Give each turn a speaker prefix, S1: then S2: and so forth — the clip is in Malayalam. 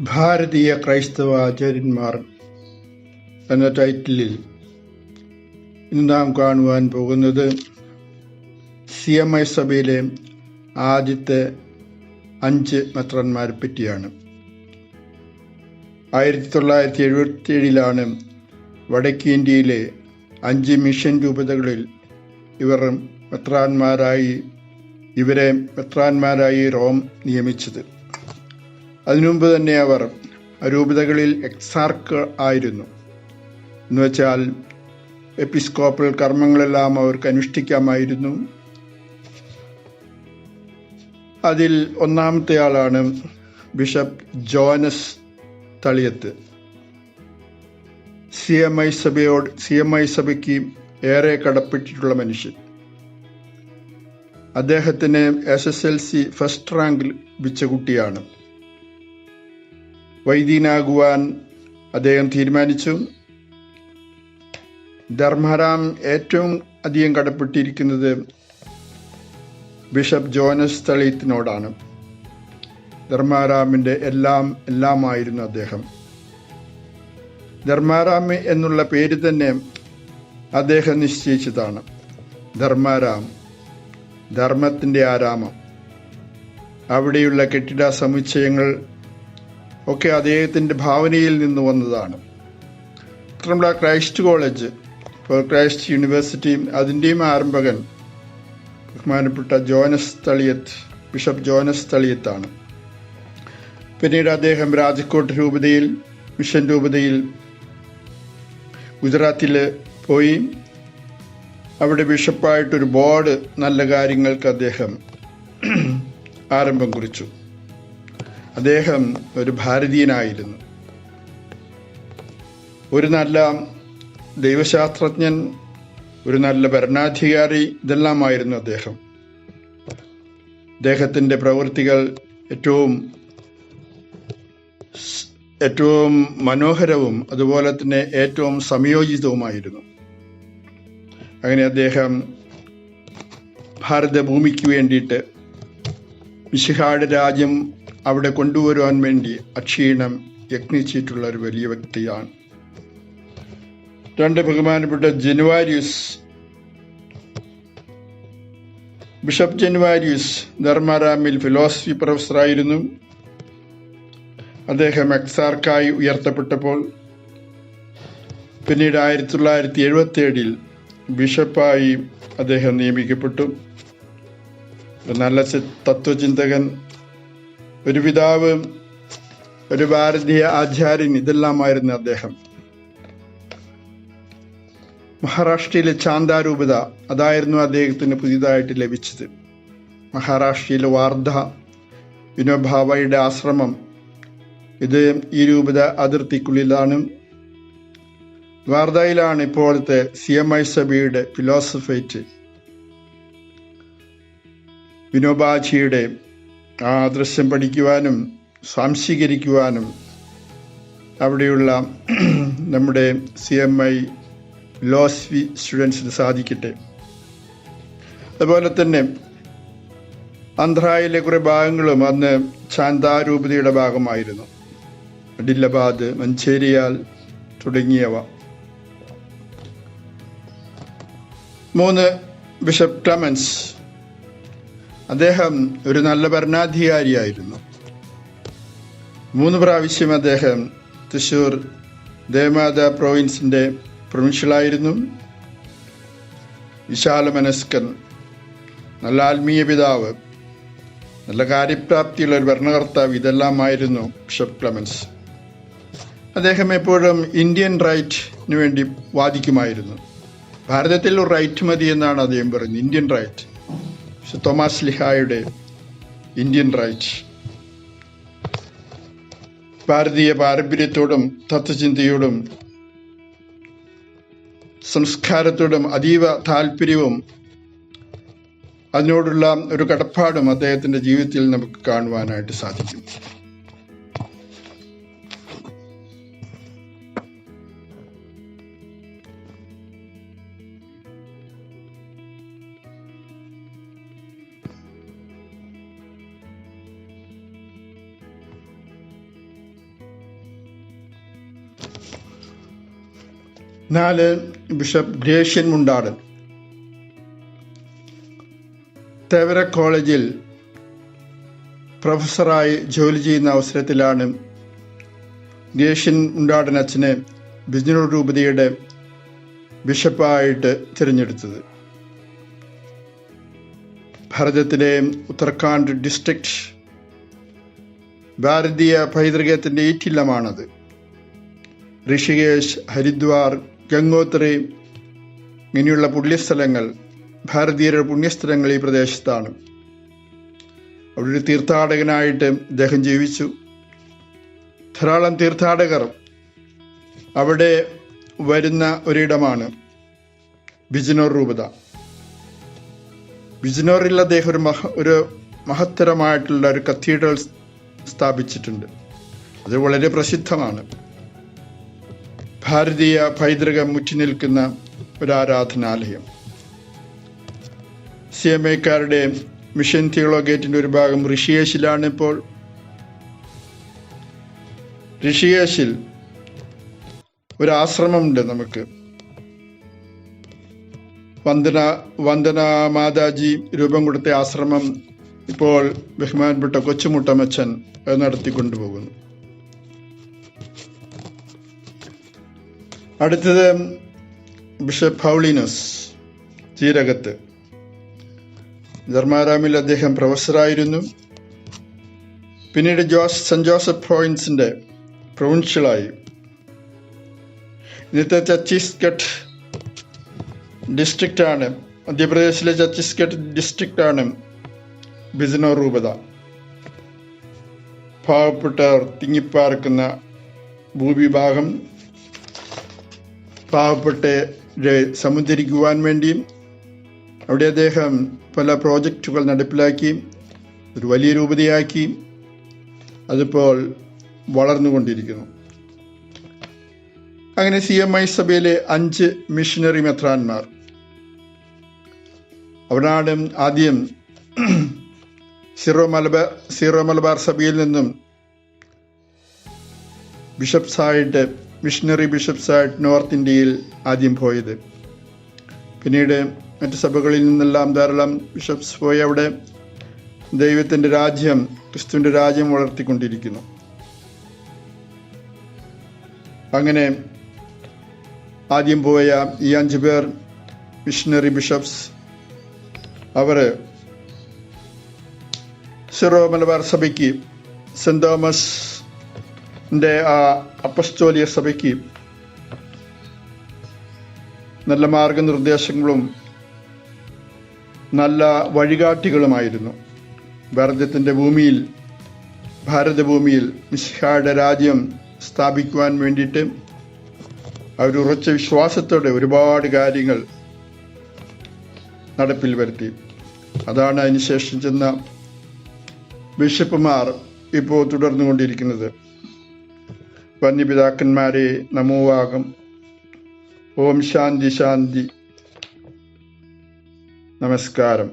S1: ഭാരതീയ ക്രൈസ്തവ ആചാര്യന്മാർ എന്ന ടൈറ്റിലിൽ ഇന്ന് നാം കാണുവാൻ പോകുന്നത് CMI സഭയിലെ ആദ്യത്തെ 5 മെത്രാന്മാരെ പറ്റിയാണ്. 1977 വടക്കേ ഇന്ത്യയിലെ 5 മിഷൻ രൂപതകളിൽ ഇവരെ മെത്രാന്മാരായി റോം നിയമിച്ചത്. അതിനുമുമ്പ് തന്നെ അവർ രൂപതകളിൽ എക്സാർക്ക് ആയിരുന്നു. എന്നുവെച്ചാൽ എപ്പിസ്കോപ്പൽ കർമ്മങ്ങളെല്ലാം അവർക്ക് അനുഷ്ഠിക്കാമായിരുന്നു. അതിൽ ഒന്നാമത്തെ ആളാണ് ബിഷപ്പ് ജോനസ് തളിയത്ത്. CMI സഭയ്ക്ക് ഏറെ കടപ്പെട്ടിട്ടുള്ള മനുഷ്യൻ. അദ്ദേഹത്തിന് SSLC ഫസ്റ്റ് റാങ്ക് ലഭിച്ച കുട്ടിയാണ്. വൈദികനാകുവാൻ അദ്ദേഹം തീരുമാനിച്ചു. ധർമ്മരാം ഏറ്റവും അധികം കടപ്പെട്ടിരിക്കുന്നത് ബിഷപ്പ് ജോനസ് തളിയത്തിനോടാണ്. ധർമ്മരാമിൻ്റെ എല്ലാമായിരുന്നു അദ്ദേഹം. ധർമ്മരാം എന്നുള്ള പേര് തന്നെ അദ്ദേഹം നിശ്ചയിച്ചതാണ്. ധർമ്മരാം, ധർമ്മത്തിൻ്റെ ആരാമം. അവിടെയുള്ള കെട്ടിട സമുച്ചയങ്ങൾ ഒക്കെ അദ്ദേഹത്തിൻ്റെ ഭാവനയിൽ നിന്ന് വന്നതാണ്. മാത്രമല്ല Christ college for Christ university അതിൻ്റെയും ആരംഭകൻ ബഹുമാനപ്പെട്ട ബിഷപ്പ് ജോനസ് തളിയത്താണ്. പിന്നീട് അദ്ദേഹം രാജകോട്ട് രൂപതയിൽ, മിഷൻ രൂപതയിൽ, ഗുജറാത്തിൽ പോയി അവിടെ ബിഷപ്പായിട്ടൊരു ബോർഡ് നല്ല കാര്യങ്ങൾക്ക് അദ്ദേഹം ആരംഭം കുറിച്ചു. അദ്ദേഹം ഒരു ഭാരതീയനായിരുന്നു, ഒരു നല്ല ദൈവശാസ്ത്രജ്ഞൻ, ഒരു നല്ല ഭരണാധികാരി. ഇതെല്ലാമായിരുന്നു അദ്ദേഹം. അദ്ദേഹത്തിൻ്റെ പ്രവൃത്തികൾ ഏറ്റവും മനോഹരവും അതുപോലെ തന്നെ ഏറ്റവും സംയോജിതവുമായിരുന്നു. അങ്ങനെ അദ്ദേഹം ഭാരതഭൂമിക്ക് വേണ്ടിയിട്ട് മിശിഹായുടെ രാജ്യം അവിടെ കൊണ്ടുവരുവാൻ വേണ്ടി അക്ഷീണം യത്നിച്ചിട്ടുള്ള ഒരു വലിയ വ്യക്തിയാണ്. 2 ബഹുമാനപ്പെട്ട ബിഷപ്പ് ജനുവാരിയൂസ് ധർമ്മരാമിൽ ഫിലോസഫി പ്രൊഫസറായിരുന്നു. അദ്ദേഹം എക്സാർക്കായി ഉയർത്തപ്പെട്ടപ്പോൾ പിന്നീട് 1977 ബിഷപ്പായി അദ്ദേഹം നിയമിക്കപ്പെട്ടു. നല്ല തത്വചിന്തകൻ, ഒരു പിതാവ്, ഒരു ഭാരതീയ ആചാര്യൻ, ഇതെല്ലാമായിരുന്നു അദ്ദേഹം. മഹാരാഷ്ട്രയിലെ ചാന്ദ രൂപത, അതായിരുന്നു അദ്ദേഹത്തിന് പുതിയതായിട്ട് ലഭിച്ചത്. മഹാരാഷ്ട്രയിലെ വാർധ വിനോബാവയുടെ ആശ്രമം, ഇത് ഈ രൂപത അതിർത്തിക്കുള്ളിലാണ്. വാർധയിലാണ് ഇപ്പോഴത്തെ CMI സഭയുടെ ഫിലോസഫേറ്റ് വിനോബാജിയുടെ ആദർശം പഠിക്കുവാനും സ്വാംശീകരിക്കുവാനും അവിടെയുള്ള നമ്മുടെ CMI ഫിലോസഫി സ്റ്റുഡൻസിന് സാധിക്കട്ടെ. അതുപോലെ തന്നെ ആന്ധ്രയിലെ കുറേ ഭാഗങ്ങളും അന്ന് ചാന്ദാരൂപതയുടെ ഭാഗമായിരുന്നു. അഡിലബാദ്, മഞ്ചേരിയാൽ തുടങ്ങിയവ. 3 ബിഷപ്പ് ക്ലമൻസ്. അദ്ദേഹം ഒരു നല്ല ഭരണാധികാരിയായിരുന്നു. 3 പ്രാവശ്യം അദ്ദേഹം തൃശ്ശൂർ ദേവമാത പ്രൊവിൻസിൻ്റെ പ്രൊവിൻഷ്യലായിരുന്നു. വിശാലമനസ്കൻ, നല്ല ആത്മീയ പിതാവ്, നല്ല കാര്യപ്രാപ്തിയുള്ള ഒരു ഭരണകർത്താവ്, ഇതെല്ലാമായിരുന്നു ബിഷപ്പ് ക്ലമൻസ്. അദ്ദേഹം എപ്പോഴും ഇന്ത്യൻ റൈറ്റിന് വേണ്ടി വാദിക്കുമായിരുന്നു. ഭാരതത്തിൽ ഒരു റൈറ്റ് മതി എന്നാണ് അദ്ദേഹം പറയുന്നത്, ഇന്ത്യൻ റൈറ്റ്. തോമസ് ലിഹായുടെ ഇന്ത്യൻ റൈറ്റ്. ഭാരതീയ പാരമ്പര്യത്തോടും തത്വചിന്തയോടും സംസ്കാരത്തോടും അതീവ താല്പര്യവും അതിനോടുള്ള ഒരു കടപ്പാടും അദ്ദേഹത്തിൻ്റെ ജീവിതത്തിൽ നമുക്ക് കാണുവാനായിട്ട് സാധിക്കും. 4. Bishop Grecian Mundadan. തേവര കോളേജിൽ പ്രൊഫസറായി ജോലി ചെയ്യുന്ന അവസരത്തിലാണ് ഗ്രേഷ്യൻ മുണ്ടാടൻ അച്ഛനെ ബിജ്നൂർ രൂപതയുടെ ബിഷപ്പായിട്ട് തിരഞ്ഞെടുത്തത്. ഭാരതത്തിലെ ഉത്തരാഖണ്ഡ് ഡിസ്ട്രിക്ട് ഭാരതീയ പൈതൃകത്തിൻ്റെ ഈറ്റില്ലമാണത്. ഋഷികേശ്, ഹരിദ്വാർ, ഗംഗോത്രി ഇങ്ങനെയുള്ള പുണ്യസ്ഥലങ്ങൾ, ഭാരതീയരുടെ പുണ്യസ്ഥലങ്ങൾ ഈ പ്രദേശത്താണ്. അവിടെ ഒരു തീർത്ഥാടകനായിട്ട് അദ്ദേഹം ജീവിച്ചു. ധാരാളം തീർത്ഥാടകർ അവിടെ വരുന്ന ഒരിടമാണ് ബിജ്നോർ രൂപത. ബിജ്നോറിൽ അദ്ദേഹം ഒരു മഹത്തരമായിട്ടുള്ള ഒരു കത്തീഡ്രൽ സ്ഥാപിച്ചിട്ടുണ്ട്. അത് വളരെ പ്രസിദ്ധമാണ്. ഭാരതീയ പൈതൃകം മുറ്റി നിൽക്കുന്ന ഒരു ആരാധനാലയം. CMAക്കാരുടെ മിഷൻ തിയോളോഗേറ്റിൻ്റെ ഒരു ഭാഗം ഋഷികേശിലാണ്. ഇപ്പോൾ ഋഷികേശിൽ ഒരു ആശ്രമമുണ്ട്. നമുക്ക് വന്ദന മാതാജി രൂപം കൊടുത്ത ആശ്രമം ഇപ്പോൾ ബഹുമാനപ്പെട്ട കൊച്ചുമുട്ടമച്ചൻ നടത്തിക്കൊണ്ടുപോകുന്നു. അടുത്തത് ബിഷപ്പ് പൗളിനസ് ചീരകത്ത്. ധർമാരാമിൽ അദ്ദേഹം പ്രൊഫസറായിരുന്നു. പിന്നീട് സെന്റ് ജോസഫ് പ്രോവിൻസിന്റെ പ്രൊവിൻഷ്യലായി. ഇന്നത്തെ ഛത്തീസ്ഗഡ് ഡിസ്ട്രിക്റ്റാണ്, മധ്യപ്രദേശിലെ ഛത്തീസ്ഗഡ് ഡിസ്ട്രിക്റ്റാണ് ബിജ്നോർ രൂപത. പാവപ്പെട്ടവർ തിങ്ങിപ്പാർക്കുന്ന ഭൂവിഭാഗം പാവപ്പെട്ടവരെ സമുദ്ധരിക്കുവാൻ വേണ്ടിയും അവിടെ അദ്ദേഹം പല പ്രോജക്റ്റുകൾ നടപ്പിലാക്കി ഒരു വലിയ രൂപതയാക്കി. അതിപ്പോൾ വളർന്നുകൊണ്ടിരിക്കുന്നു. അങ്ങനെ CMI സഭയിലെ 5 മിഷനറി മെത്രാന്മാർ. അവിടാണ് ആദ്യം സീറോ മലബാർ സഭയിൽ നിന്നും മിഷണറി ബിഷപ്സായിട്ട് നോർത്ത് ഇന്ത്യയിൽ ആദ്യം പോയത്. പിന്നീട് മറ്റ് സഭകളിൽ നിന്നെല്ലാം ധാരാളം ബിഷപ്സ് പോയി അവിടെ ദൈവത്തിൻ്റെ രാജ്യം, ക്രിസ്തുവിൻ്റെ രാജ്യം വളർത്തിക്കൊണ്ടിരിക്കുന്നു. അങ്ങനെ ആദ്യം പോയ ഈ 5 പേർ മിഷണറി ബിഷപ്സ്, അവർ സിറോ മലബാർ സഭയ്ക്ക്, സെന്റ് തോമസിന്റെ ആ അപ്പസ്തോലിക സഭയ്ക്ക് നല്ല മാർഗനിർദ്ദേശങ്ങളും നല്ല വഴികാട്ടികളുമായിരുന്നു. ഭാരതഭൂമിയിൽ മിശിഹായുടെ രാജ്യം സ്ഥാപിക്കുവാൻ വേണ്ടിയിട്ട് അവർ ഉറച്ച വിശ്വാസത്തോടെ ഒരുപാട് കാര്യങ്ങൾ നടപ്പിൽ വരുത്തി. അതാണ് അതിനുശേഷം ചെന്ന ബിഷപ്പുമാർ ഇപ്പോൾ തുടർന്നുകൊണ്ടിരിക്കുന്നത്. വന്യപിതാക്കന്മാരെ നമോവാകം. ഓം ശാന്തി ശാന്തി. നമസ്കാരം.